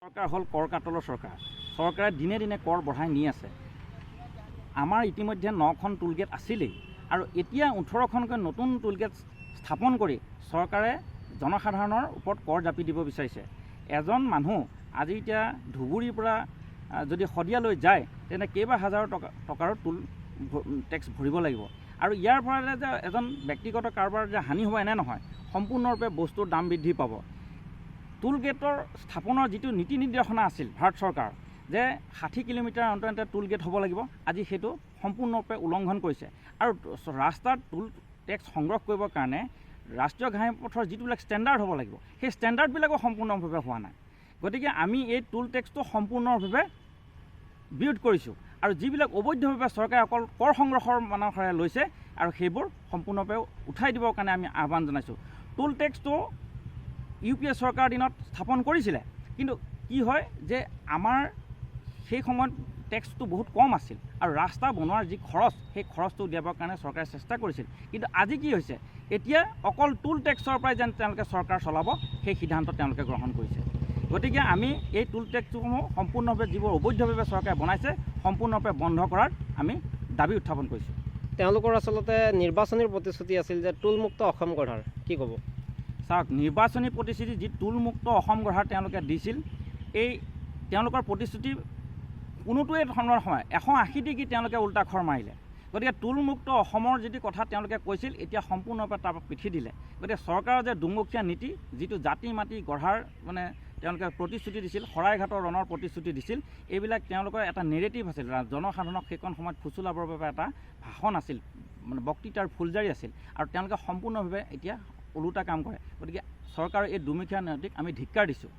চৰকাৰ হ'ল কৰ কাতলৰ চৰকাৰ। চৰকাৰে দিনে দিনে কৰ বঢ়াই নি আছে। আমাৰ ইতিমধ্যে 9খন টুলগেট আছিলেই আৰু এতিয়া 18খনকৈ নতুন টুলগেট স্থাপন কৰি চৰকাৰে জনসাধাৰণৰ ওপৰত কৰ জাপি দিব বিচাৰিছে। এজন মানুহ আজি এতিয়া ধুবুৰীৰ পৰা যদি শদিয়ালৈ যায় তেনে কেইবা হাজাৰ টকাৰ টুল টেক্স ভৰিব লাগিব আৰু ইয়াৰ পৰা যে এজন ব্যক্তিগত কাৰোবাৰ যে হানি হ'ব এনে নহয়, সম্পূৰ্ণৰূপে বস্তুৰ দাম বৃদ্ধি পাব। টুল গেটৰ স্থাপনৰ যিটো নীতি নিৰ্দেশনা আছিল ভাৰত চৰকাৰ যে 60 কিলোমিটাৰ অন্ততে টুল গেট হ'ব লাগিব, আজি সেইটো সম্পূৰ্ণৰূপে উলংঘন কৰিছে। আৰু ৰাস্তাত টুল টেক্স সংগ্ৰহ কৰিবৰ কাৰণে ৰাষ্ট্ৰীয় ঘাইপথৰ যিটোবিলাক ষ্টেণ্ডাৰ্ড হ'ব লাগিব, সেই ষ্টেণ্ডাৰ্ডবিলাকো সম্পূৰ্ণভাৱে হোৱা নাই। গতিকে আমি এই টুল টেক্সটো সম্পূৰ্ণভাৱে বিৰোধ কৰিছোঁ আৰু যিবিলাক অবৈধভাৱে চৰকাৰে অকল কৰ সংগ্ৰহৰ মানসেৰে লৈছে আৰু সেইবোৰ সম্পূৰ্ণভাৱে উঠাই দিবৰ কাৰণে আমি আহ্বান জনাইছোঁ। টুল টেক্সটো UPA চৰকাৰৰ দিনত স্থাপন কৰিছিলে, কিন্তু কি হয় যে আমাৰ সেই সময়ত টেক্সটো বহুত কম আছিল আৰু ৰাস্তা বনোৱাৰ যি খৰচ, সেই খৰচটো উলিয়াবৰ কাৰণে চৰকাৰে চেষ্টা কৰিছিল। কিন্তু আজি কি হৈছে, এতিয়া অকল টুল টেক্সৰ পৰাই যেন তেওঁলোকে চৰকাৰ চলাব, সেই সিদ্ধান্ত তেওঁলোকে গ্ৰহণ কৰিছে। গতিকে আমি এই টুল টেক্সসমূহ সম্পূৰ্ণভাৱে যিবোৰ অবৈধভাৱে চৰকাৰে বনাইছে সম্পূৰ্ণৰূপে বন্ধ কৰাৰ আমি দাবী উত্থাপন কৰিছোঁ। তেওঁলোকৰ আচলতে নিৰ্বাচনীৰ প্ৰতিশ্ৰুতি আছিল যে টুলমুক্ত অসম গঢ়াৰ, কি ক'ব? চাওক, নিৰ্বাচনী প্ৰতিশ্ৰুতি যি টুলমুক্ত অসম গঢ়াৰ তেওঁলোকে দিছিল, এই তেওঁলোকৰ প্ৰতিশ্ৰুতি কোনোটোৱে ধৰণৰ সময় 180 ডিগ্ৰী তেওঁলোকে উল্টা খৰ মাৰিলে। গতিকে টুলমুক্ত অসমৰ যিটো কথা তেওঁলোকে কৈছিল, এতিয়া সম্পূৰ্ণৰূপে তাৰ পিঠি দিলে। গতিকে চৰকাৰৰ যে দুমুখীয়া নীতি, যিটো জাতি মাটি গঢ়াৰ তেওঁলোকে প্ৰতিশ্ৰুতি দিছিল, শৰাইঘাটৰ ৰণৰ প্ৰতিশ্ৰুতি দিছিল, এইবিলাক তেওঁলোকৰ এটা নেৰেটিভ আছিল। জনসাধাৰণক সেইখন সময়ত ফুচুলাবৰ বাবে এটা ভাষণ আছিল, বক্তৃতাৰ ফুলজাৰি আছিল আৰু তেওঁলোকে সম্পূৰ্ণভাৱে এতিয়া ওলোটা কাম কৰে। গতিকে চৰকাৰৰ এই দুমুখীয়া নীতিক আমি ধিক্কাৰ দিছোঁ।